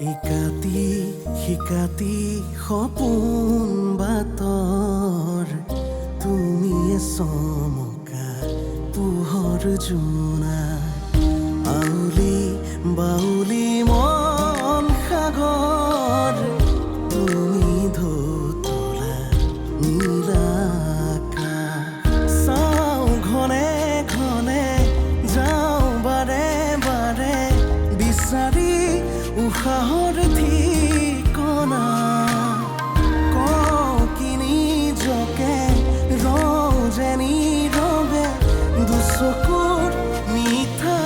ইকাতি শিকাতি সপোন বাতৰ তুমিয়ে চমকা পোহৰ জোনা আউলি বাউলি মন সাগৰ তুমি ধুতলা নীলা আকাশ চাওঁ ঘনে ঘনে যাওঁ বাৰে বাৰে বিচাৰি উশাহৰ ঠিকনা কওঁ কি নিজকে ৰওঁ যে নীৰৱে দুচকুৰ মিঠা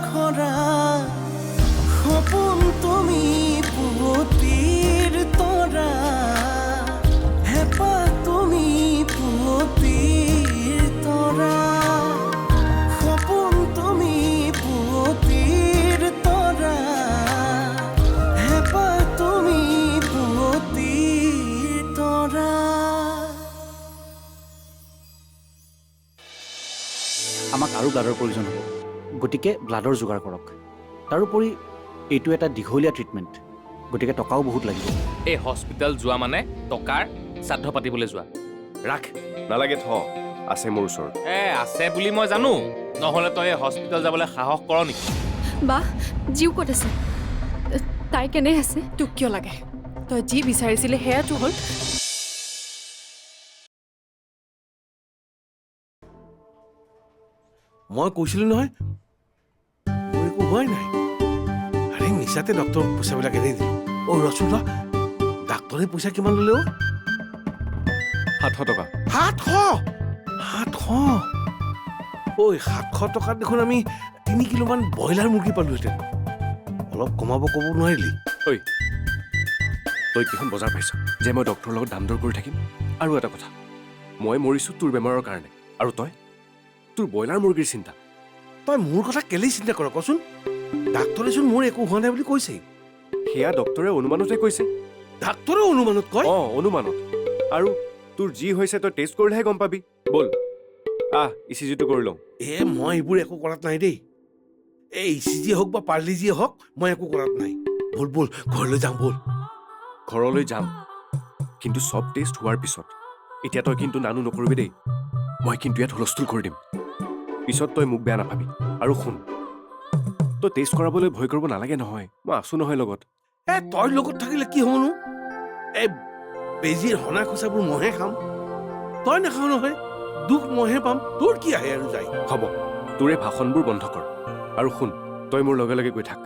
খৰা সপোন তুমি পুৱতিৰ তৰা হেঁপাহ তুমি পুৱতিৰ তৰা সপোন তুমি পুৱতিৰ তৰা হেঁপাহ তুমি পুৱতিৰ তৰা আমাক আৰু ব্লাডৰ প্ৰয়োজন হ'ব গতিকে ব্লাডৰ যোগাৰ কৰক তাৰোপৰি এইটো এটা দীঘলীয়া ট্ৰিটমেণ্ট গতিকে টকাও বহুত লাগিব এই হস্পিটেল যোৱা মানে টকাৰ শ্ৰাদ্ধ পাতিবলৈ যোৱা ৰাখ নালাগে থ আছে মোৰ ওচৰত আছে বুলি মই জানো নহ'লে তই এই হস্পিটেল যাবলৈ সাহস কৰ নেকি বা জিউ ক'ত আছে তাই কেনে আছে তোক কিয় লাগে তই যি বিচাৰিছিলি সেয়াটো হ'ল মই কৈছিলোঁ নহয় মোৰ একো হোৱাই নাই আৰে মিছাতে ডক্টৰক পইচাবিলাক এনেই দিলোঁ অ' ৰচোন ডাক্তৰে পইচা কিমান ল'লে অ' 700 টকা 700 ঐ 700 টকাত দেখোন আমি 3 কিলোমান ব্ৰইলাৰ মুৰ্গী পালোহেঁতেন অলপ কমাব ক'ব নোৱাৰিলি ঐ তই কিখন বজাৰ পাইছ যে মই ডক্টৰৰ লগত দাম দৰ কৰি থাকিম আৰু এটা কথা মই মৰিছোঁ তোৰ বেমাৰৰ কাৰণে আৰু তই তোৰ ব্ৰইলাৰ মুৰ্গীৰ চিন্তা তই মোৰ কথা কেলেই চিন্তা কৰ কচোন ডাক্তৰেচোন মোৰ একো হোৱা নাই বুলি কৈছেই সেয়া ডক্টৰে অনুমানতে কৈছে ডাক্তৰে অনুমানত কয় অনুমানত আৰু তোৰ যি হৈছে তই টেষ্ট কৰিলেহে গম পাবি ব'ল ইচিজিটো কৰি লওঁ মই এইবোৰ একো কৰাত নাই দেই এই ইচিজিয়ে হওক বা পাৰ্লিজিয়ে হওক মই একো কৰাত নাই ব'ল ঘৰলৈ যাওঁ ব'ল ঘৰলৈ যাম কিন্তু চব টেষ্ট হোৱাৰ পিছত এতিয়া তই কিন্তু নানু নকৰিবি দেই মই কিন্তু ইয়াত হুলস্থুল কৰি দিম পিছত তই মোক বেয়া নাপাবি আৰু শুন তই টেষ্ট কৰাবলৈ ভয় কৰিব নালাগে নহয় মই আছো নহয় লগত তই লগত থাকিলে কি হ'বনো এই বেজীৰ হনা খোচাবোৰ মহে খাম তই নাখাওঁ নহয় দুখ মহে পাম তোৰ কি আহে আৰু যায় হ'ব তোৰে ভাষণবোৰ বন্ধ কৰ আৰু শুন তই মোৰ লগে লগে গৈ থাক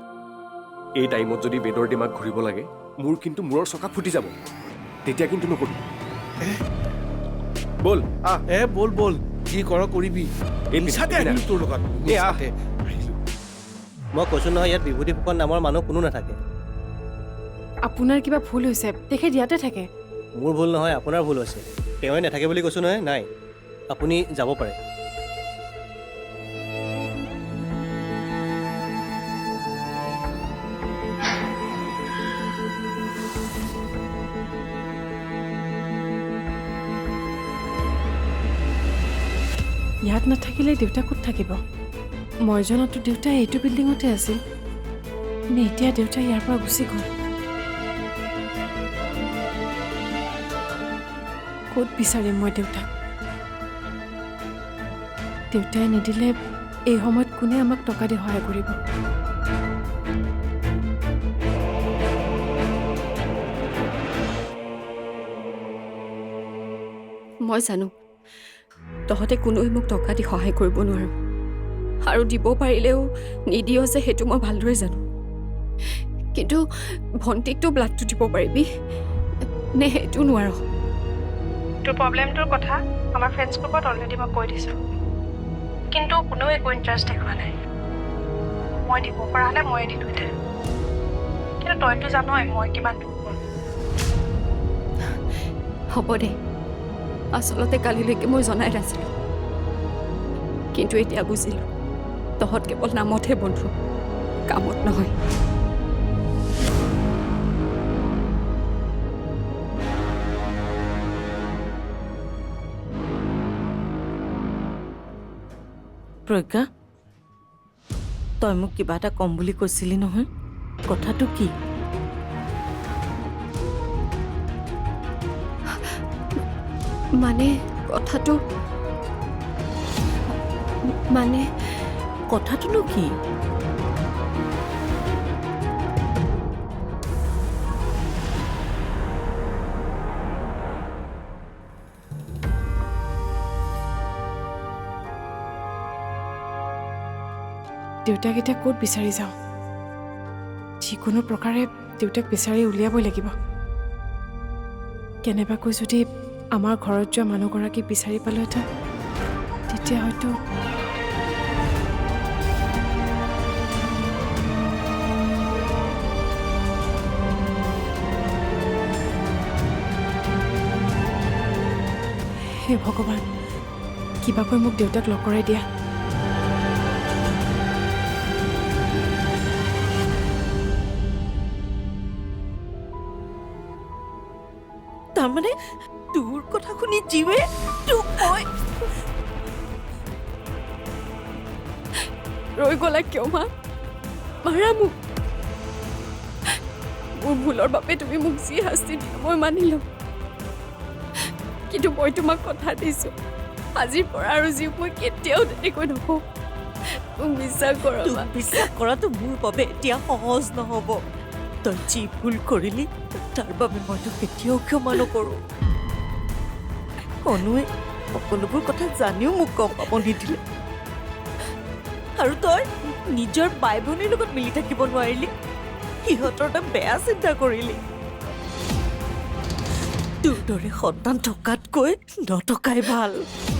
এই টাইমত যদি বেদৰ ডিমাগ ঘূৰিব লাগে মোৰ কিন্তু মূৰৰ চকা ফুটি যাব তেতিয়া কিন্তু নকৰিবি ব'ল ব'ল যি কৰ কৰিবি এই মিছাতে আহিলোঁ তোৰ লগত মিছাতে আহিলোঁ মই কৈছোঁ নহয় ইয়াত বিভূতি ফুকন নামৰ মানুহ কোনো নাথাকে আপোনাৰ কিবা ভুল হৈছে তেখেত ইয়াতে থাকে মোৰ ভুল নহয় আপোনাৰ ভুল হৈছে তেওঁৱে নাথাকে বুলি কৈছোঁ নহয় নাই আপুনি যাব পাৰে ইয়াত নাথাকিলে দেউতা ক'ত থাকিব মই জনাতো দেউতা এইটো বিল্ডিঙতে আছিল নে এতিয়া দেউতা ইয়াৰ পৰা গুচি গ'ল ক'ত বিচাৰিম মই দেউতাক দেউতাই নিদিলে এই সময়ত কোনে আমাক টকা দি সহায় কৰিব মই জানো তহঁতে কোনোৱে মোক টকা দি সহায় কৰিব নোৱাৰো আৰু দিব পাৰিলেও নিদিয় যে সেইটো মই ভালদৰে জানো কিন্তু ভণ্টিকতো ব্লাডটো দিব পাৰিবি নে সেইটো নোৱাৰ তোৰ প্ৰব্লেমটোৰ কথা আমাৰ ফ্ৰেণ্ডছ গ্ৰুপত অলৰেডি মই কৈ দিছোঁ কিন্তু কোনেও একো ইণ্টাৰেষ্ট দেখুওৱা নাই মই দিব পৰা হ'লে ময়ে দিলোঁহেঁতেন কিন্তু তইতো জানই মই কিমান দুৰ্বল হ'ব দে আচলতে কালিলৈকে মই জনাই নাছিলোঁ কিন্তু এতিয়া বুজিলোঁ তহঁত কেৱল নামতহে বন্ধু কামত নহয় প্ৰজ্ঞা তই মোক কিবা এটা কম বুলি কৈছিলি নহয় ক কথাটো কি? মানে কথাটো মানে কথাটোনো কি? দেউতাক এতিয়া ক'ত বিচাৰি যাওঁ? যিকোনো প্ৰকাৰে দেউতাক বিচাৰি উলিয়াবই লাগিব। কেনেবাকৈ যদি আমাৰ ঘৰত যোৱা মানুহগৰাকীক বিচাৰি পালোহেঁতেন, তেতিয়া হয়তো হে ভগৱান, কিবাকৈ মোক দেউতাক লগ কৰাই দিয়া। তাৰমানে তোৰ কথা শুনি জীৱে তোক মই ৰৈ গ'লা কিয় মা? মাৰা মোক। মোৰ ভুলৰ বাবে তুমি মোক যি শাস্তি দিয়া মই মানিলো, কিন্তু মই তোমাক কথা দিছোঁ, আজিৰ পৰা আৰু জীৱ মই কেতিয়াও তেনেকৈ নকওঁ। মোক বিশ্বাস কৰা তোক মা। বিশ্বাস কৰাটো মোৰ বাবে এতিয়া সহজ নহ'ব। তই যি ভুল কৰিলি তাৰ বাবে মই তোক কেতিয়াও ক্ষমা নকৰোঁ। কনুৱে সকলোবোৰ কথা জানিও মোক গম পাব নিদিলে, আৰু তই নিজৰ বাই ভনীৰ লগত মিলি থাকিব নোৱাৰিলি। সিহঁতৰ এটা বেয়া চিন্তা কৰিলি। তোৰ দৰে সন্তান থকাতকৈ নথকাই ভাল।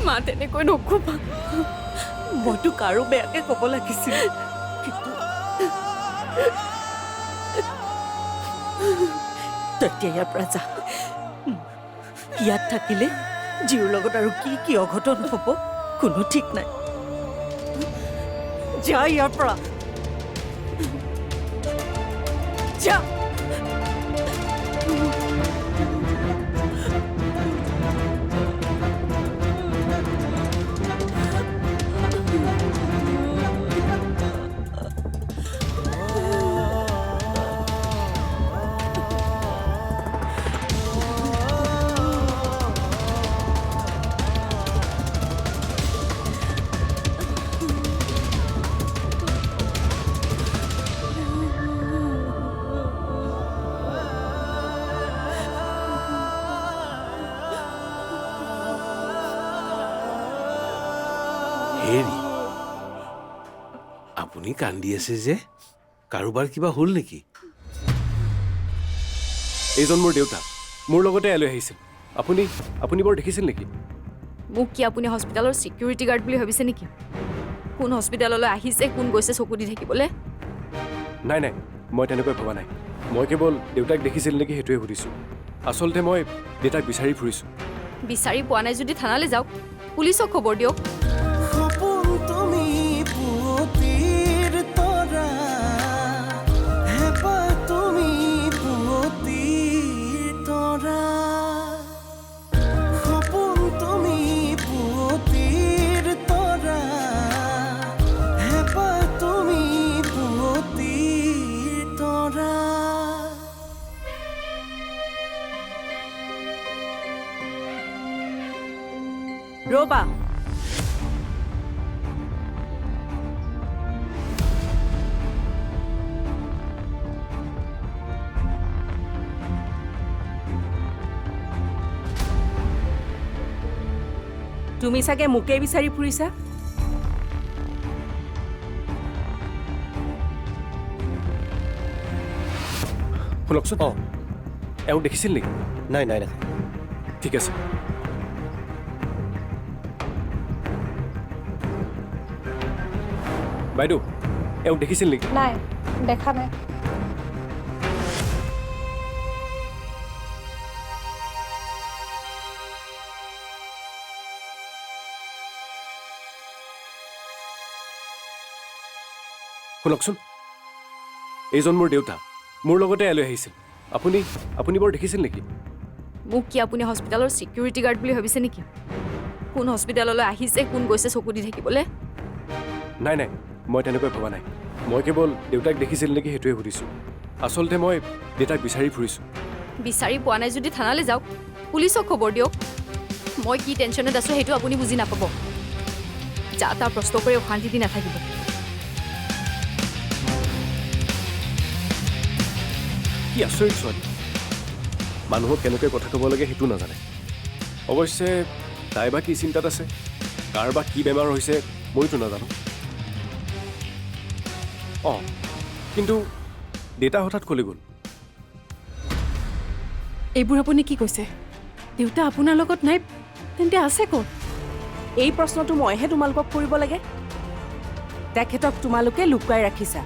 মা তেনেকৈ নকবা। মই তোক আৰু বেয়াকে ক'ব লাগিছিল, কিন্তু তই এতিয়া ইয়াৰ পৰা যা। ইয়াত থাকিলে জীউৰ লগত আৰু কি কি অঘটন হ'ব কোনো ঠিক নাই। যা ইয়াৰ পৰা, যা। হেৰি, আপুনি কান্দি আছে যে, কাৰোবাৰ কিবা হ'ল নেকি? এইজন মোৰ দেউতা, মোৰ লগতে ইয়ালৈ আহিছিল। আপুনি বৰ দেখিছিল নেকি? মোক কি আপুনি হস্পিটেলৰ ছিকিউৰিটি গাৰ্ড বুলি ভাবিছে নেকি? কোন হস্পিটেললৈ আহিছে, কোন গৈছে চকু দি থাকিবলৈ? নাই নাই, মই তেনেকৈ ভবা নাই। মই কেৱল দেউতাক দেখিছিল নেকি সেইটোৱে সুধিছোঁ। আচলতে মই দেউতাক বিচাৰি ফুৰিছোঁ। বিচাৰি পোৱা নাই যদি থানালৈ যাওক, পুলিচক খবৰ দিয়ক। সপোন তুমি পুৱতিৰ তৰা, হেঁপাহ তুমি পুৱতিৰ তৰা। সপোন তুমি পুৱতিৰ তৰা, হেঁপাহ তুমি পুৱতিৰ তৰা। ৰবা, তুমি চাগে মোকে বিচাৰি ফুৰিছা? শুনকচোন, এওঁক দেখিছিল নেকি? নাই নাই নাই। ঠিক আছে। বাইদেউ, এওঁক দেখিছিল নেকি? নাই, দেখা নাই। শুনকচোন, এইজন মোৰ দেউতা, মোৰ লগতে ইয়ালৈ আহিছিল। আপুনি বৰ দেখিছিল নেকি? মোক কি আপুনি হস্পিটেলৰ ছিকিউৰিটি গাৰ্ড বুলি ভাবিছে নেকি? কোন হস্পিটেললৈ আহিছে, কোন গৈছে চকু দি থাকিবলৈ? নাই নাই, মই তেনেকৈ ভবা নাই। মই কেৱল দেউতাক দেখিছিল নেকি সেইটোৱে সুধিছোঁ। আচলতে মই দেউতাক বিচাৰি ফুৰিছোঁ। বিচাৰি পোৱা নাই যদি থানালৈ যাওক, পুলিচক খবৰ দিয়ক। মই কি টেনশ্যনত আছোঁ সেইটো আপুনি বুজি নাপাব। যা তা প্ৰশ্ন কৰি অশান্তি দি নাথাকিব। কি আচৰিত ছোৱালী, মানুহক কেনেকৈ কথা ক'ব লাগে সেইটো নাজানে। অৱশ্যে তাই বা কি চিন্তাত আছে, কাৰ বা কি বেমাৰ হৈছে মইতো নাজানো। অঁ, কিন্তু দেউতা হঠাৎ ক'লৈ গ'ল? এইবোৰ আপুনি কি কৈছে? দেউতা আপোনাৰ লগত নাই, তেন্তে আছে ক'ত? এই প্ৰশ্নটো মইহে তোমালোকক কৰিব লাগে। তেখেতক তোমালোকে লুকুৱাই ৰাখিছা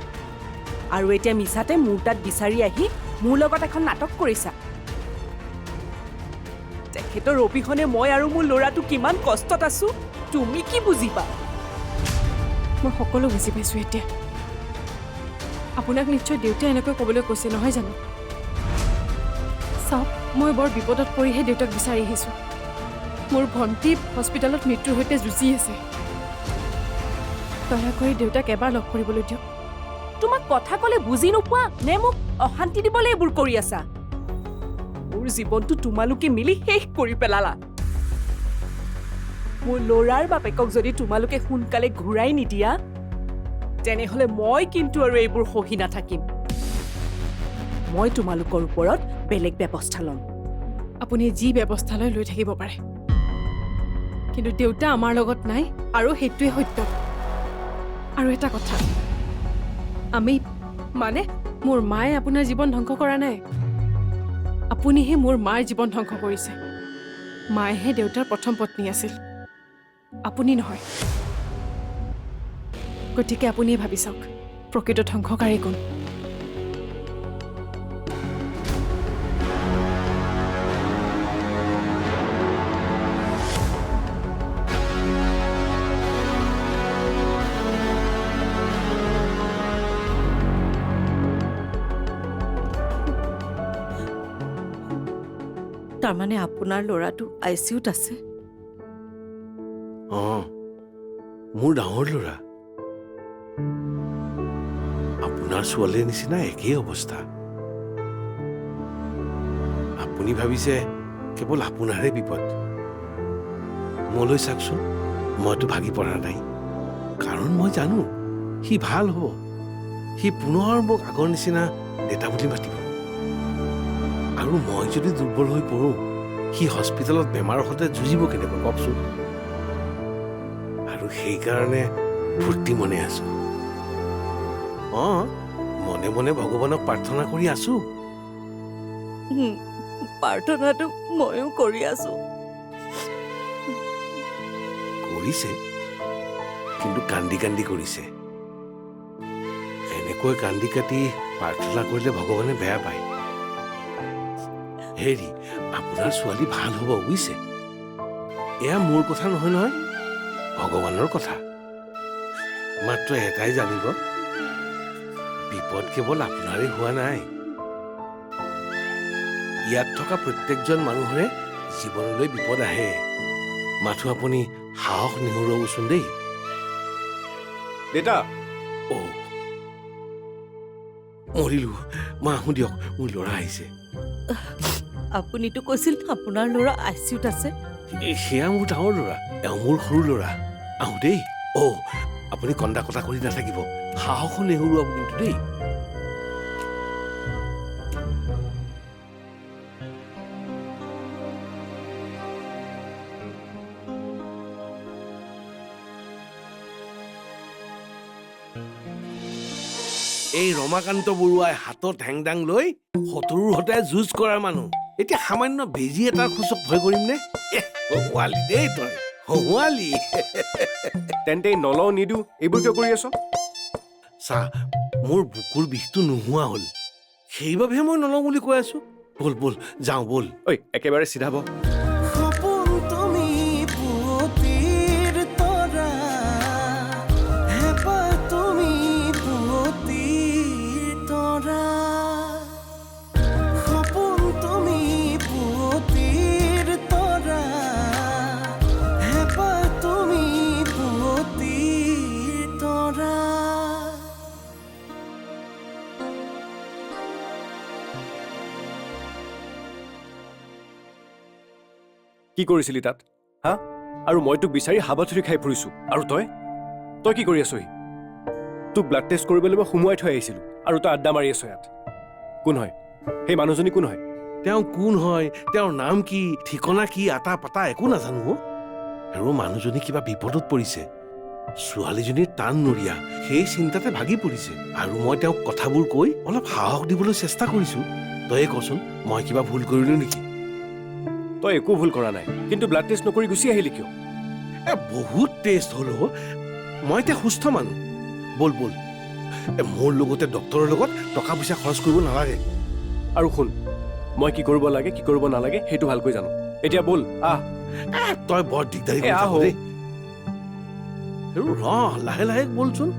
আৰু এতিয়া মিছাতে মোৰ তাত বিচাৰি আহি মোৰ লগত এখন নাটক কৰিছা। তেখেতৰ অবিহনে মই আৰু মোৰ ল'ৰাটো কিমান কষ্টত আছো তুমি কি বুজিবা? মই সকলো বুজি পাইছোঁ এতিয়া। আপোনাক নিশ্চয় দেউতাই এনেকৈ ক'বলৈ কৈছে নহয় জানো? চাওক, মই বৰ বিপদত পৰিহে দেউতাক বিচাৰি আহিছোঁ। মোৰ ভণ্টি হস্পিটেলত মৃত্যুৰ সৈতে যুঁজি আছে। দয়া কৰি দেউতাক এবাৰ লগ কৰিবলৈ দিয়ক। তোমাক কথা ক'লে বুজি নোপোৱা নে মোক অশান্তি দিবলৈ এইবোৰ কৰি আছা? মোৰ জীৱনটো তোমালোকে মিলি শেষ কৰি পেলালা। মোৰ ল'ৰাৰ বাপেকক যদি তোমালোকে সোনকালে ঘূৰাই নিদিয়া তেনেহ'লে মই কিন্তু আৰু এইবোৰ সহি নাথাকিম। মই তোমালোকৰ ওপৰত বেলেগ ব্যৱস্থা ল'ম। আপুনি যি ব্যৱস্থালৈ লৈ থাকিব পাৰে, কিন্তু দেউতা আমাৰ লগত নাই আৰু সেইটোৱে সত্য। আৰু এটা কথা, মানে মোৰ মায়ে আপোনাৰ জীৱন ধ্বংস কৰা নাই, আপুনিহে মোৰ মাৰ জীৱন ধ্বংস কৰিছে। মায়েহে দেউতাৰ প্ৰথম পত্নী আছিল, আপুনি নহয়। গতিকে আপুনিয়ে ভাবি চাওক, প্ৰকৃত ধ্বংসকাৰী কোন? তাৰমানে আপোনাৰ ল'ৰাটো ICUত আছে? অঁ, মোৰ ডাঙৰ ল'ৰা। আপোনাৰ ছোৱালীৰ নিচিনা একেই অৱস্থা। আপুনি ভাবিছে কেৱল আপোনাৰহে বিপদ। মোলৈ চাওকচোন, মইতো ভাগি পৰা নাই। কাৰণ মই জানো সি ভাল হ'ব। সি পুনৰ মোক আগৰ নিচিনা দেউতা বুলি মাতিব। আৰু মই যদি দুৰ্বল হৈ পৰোঁ, সি হস্পিটেলত বেমাৰৰ সৈতে যুঁজিব কেনেকৈ কওকচোন? আৰু সেইকাৰণে ফূৰ্তি মনে আছো। অঁ, মনে মনে ভগৱানক প্ৰাৰ্থনা কৰি আছো। প্ৰাৰ্থনাটো ময়ো কৰি আছো। কৰিছে, কিন্তু কান্দি কান্দি কৰিছে। এনেকৈ কান্দি কাটি প্ৰাৰ্থনা কৰিলে ভগৱানে বেয়া পায়। হেৰি, আপোনাৰ ছোৱালী ভাল হ'ব বুজিছে? এয়া মোৰ কথা নহয় নহয়, ভগৱানৰ কথা। মাত্ৰ এটাই জানিব, বিপদ কেৱল আপোনাৰে হোৱা নাই। ইয়াত থকা প্ৰত্যেকজন মানুহৰে জীৱনলৈ বিপদ আহে। মাথো আপুনি সাহস নেহেৰুৱাবচোন দেই। দেউতা, অ' মৰিলো। মই আহোঁ দিয়ক, মোৰ ল'ৰা আহিছে। আপুনিতো কৈছিল আপোনাৰ ল'ৰা ICUত আছে। সেয়া মোৰ ডাঙৰ ল'ৰা, এওঁ মোৰ সৰু ল'ৰা। আহোঁ দেই। অ', আপুনি কন্দা কটা কৰি নাথাকিব, সাহসো নেহেৰুৱাব কিন্তু দেই। এই ৰমাকান্ত বৰুৱাই হাতত হেংদাং লৈ শত্ৰুৰ সৈতে যুঁজ কৰাৰ মানুহ। এতিয়া সামান্য বেজী এটাৰ খোজক ভয় কৰিম নে? হহুৱালি দেই তই, হহুৱালি। তেন্তে নলওঁ নিদিওঁ এইবোৰ কিয় কৰি আছ? চা, মোৰ বুকুৰ বিষটো নোহোৱা হ'ল, সেইবাবেহে মই নলওঁ বুলি কৈ আছো। ব'ল ব'ল যাওঁ ব'ল। ঐ, একেবাৰে চিধা হ। সপোন তুমি পুৱতিৰ তৰা, হেঁপাহ তুমি পুৱতিৰ তৰা। সপোন তুমি পুৱতিৰ তৰা, হেঁপাহ তুমি পুৱতিৰ তৰা। কি কৰিছিলি তাত হা আৰু মই তোক বিচাৰি হাবাথুৰি খাই ফুৰিছোঁ আৰু তই কি কৰি আছহি তোক ব্লাড টেষ্ট কৰিবলৈ মই সোমোৱাই থৈ আহিছিলোঁ আৰু তই আড্ডা মাৰি আছ ইয়াত কোন হয় সেই মানুহজনী কোন হয় তেওঁ কোন হয় তেওঁৰ নাম কি ঠিকনা কি আটা পাতা একো নাজানো আৰু মানুহজনী কিবা বিপদত পৰিছে ছোৱালীজনীৰ টান নৰিয়া সেই চিন্তাতে ভাগি পৰিছে আৰু মই তেওঁক কথাবোৰ কৈ অলপ সাহস দিবলৈ চেষ্টা কৰিছো তয়ে কচোন মই কিবা ভুল কৰিলো নেকি তই একো ভুল কৰা নাই কিন্তু ব্লাড টেষ্ট নকৰি গুচি আহিলি কিয় বহুত টেষ্ট হলো মই এতিয়া সুস্থ মানুহ বল বল মোৰ লগতে ডক্তৰৰ লগত টকা পইচা খৰচ কৰিব নালাগে আৰু শুন মই কি কৰিব লাগে কি কৰিব নালাগে সেইটো ভালকৈ জানো এতিয়া বল আহ তই বৰ দিগদাৰী এ, আহ, কৰি লাহে লাহে বলচোন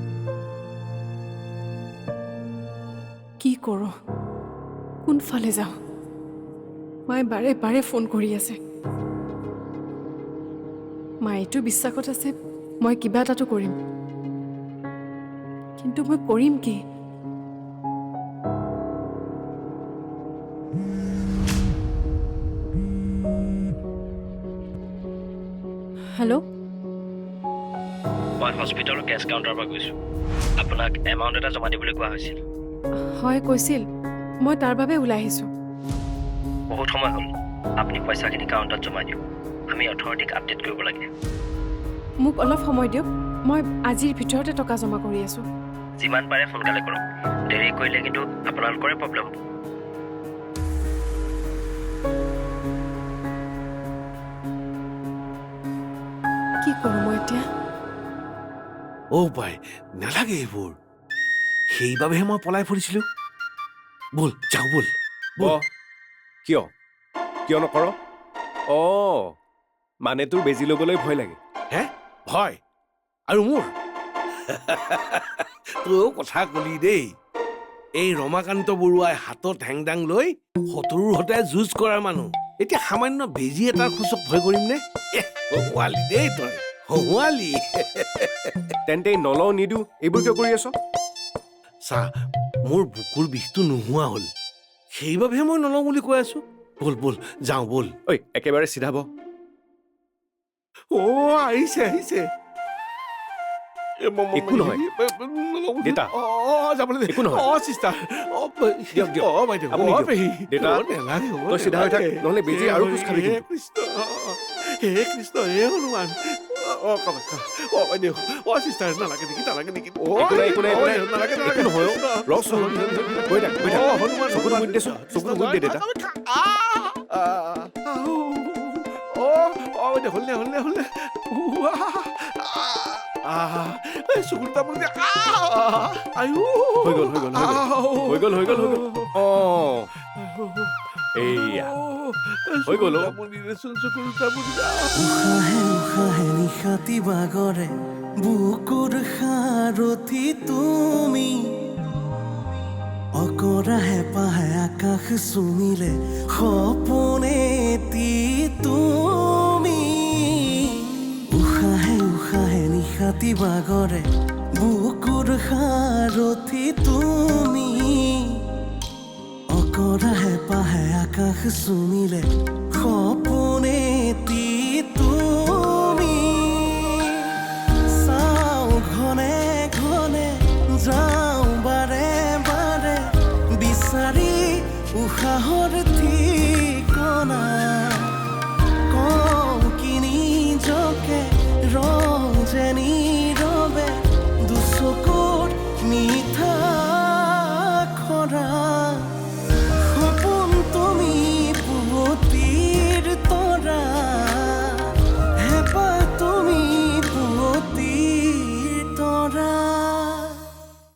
কি কৰোঁ কোনফালে যাওঁ মায়ে বাৰে বাৰে ফোন কৰি আছে মায়েতো বিশ্বাসত আছে মই কিবা এটাতো কৰিম কিন্তু মই কৰিম কি হেল্ল' মই হস্পিটেলৰ কেছ কাউণ্টাৰৰ পৰা গৈছোঁ আপোনাক এমাউণ্ট এটা জমা দিবলৈ কোৱা হৈছিল হয় কৈছিল মই তাৰ বাবে ওলাই আহিছোঁ বহুত সময় হ'ল আপুনি পইচাখিনি কাউণ্টাৰত জমা দিয়ক আমি অথৰিটিক আপডেট কৰিব লাগে মোক অলপ সময় দিয়ক মই আজিৰ ভিতৰতে টকা জমা কৰি আছোঁ যিমান পাৰে সোনকালে কৰক দেৰি কৰিলে কিন্তু আপোনালোকৰে প্ৰব্লেম হ'ব কি কৰোঁ মই এতিয়া পাই নালাগে এইবোৰ সেইবাবেহে মই পলাই ফুৰিছিলো বল যাওঁ বল কিয় কিয় নকৰ মানে তোৰ বেজি ল'বলৈ ভয় লাগে হে ভয় আৰু মোৰ তইও কথা কলি দেই এই ৰমাকান্ত বৰুৱাই হাতত হেংদাং লৈ শত্ৰুৰ সৈতে যুঁজ কৰাৰ মানুহ এতিয়া সামান্য বেজি এটাৰ খোজক ভয় কৰিম নে হহুৱালি দেই তই হহুৱালি তেন্তে নলওঁ নিদিওঁ এইবোৰ কিয় কৰি আছ চা মোৰ বুকুৰ বিষটো নোহোৱা হ'ল সেইবাবেহে মই নলওঁ বুলি কৈ আছো বল বল যাওঁ বল ঐ একেবাৰে চিধাব আহিছে আহিছে একো নহয়। দেতা, যাবলৈ একো নহয়। চিষ্টাৰ দিয়ক, দিয়ক। বাইদেউ আপুনি দিয়ক। পেহী দেতা, নেলাগে তই চিধা হৈ থাক, নহ'লে বেজি আৰু খোজ খাবি হে কিন্তু। কৃষ্ণ হে কৃষ্ণ হে হনুমান কামাখ্যা বাইদেউ চিষ্টাৰ নালাগে নেকি নালাগে নেকি একো নাই, একো নাই, একো নাই। নালাগে একো নহয় ৰচোন গৈ থাক গৈ থাক হনুমান চকুটো মুদি দেচোন চকুটো মুদি দে দেতা বাইদেউ হ'লনে হ'লনে হ'লনে চকুৰ তামোল আয়ো হৈ গ'ল হৈ গ'ল হৈ গ'ল হৈ গ'ল হৈ গ'ল এইয়া হৈ গ'ল উশাহে উশাহে নিশাতি বাগৰে বুকুৰ সাৰথি তুমি অকৰা হেঁপাহে আকাশ চুমিলে সপোনেতি তুমি উশাহে উশাহে নিশাতি বাগৰে বুকুৰ সাৰথি তুমি অকৰা হেঁপাহে আকাশ চুমিলে সপোনেতি তুমি চাওঁ ঘনে ঘনে যাওঁ বাৰে বাৰে বিচাৰি উশাহৰ ঠিকনা কওঁ কি নিজকে ৰজে নীৰৱে দুচকুৰ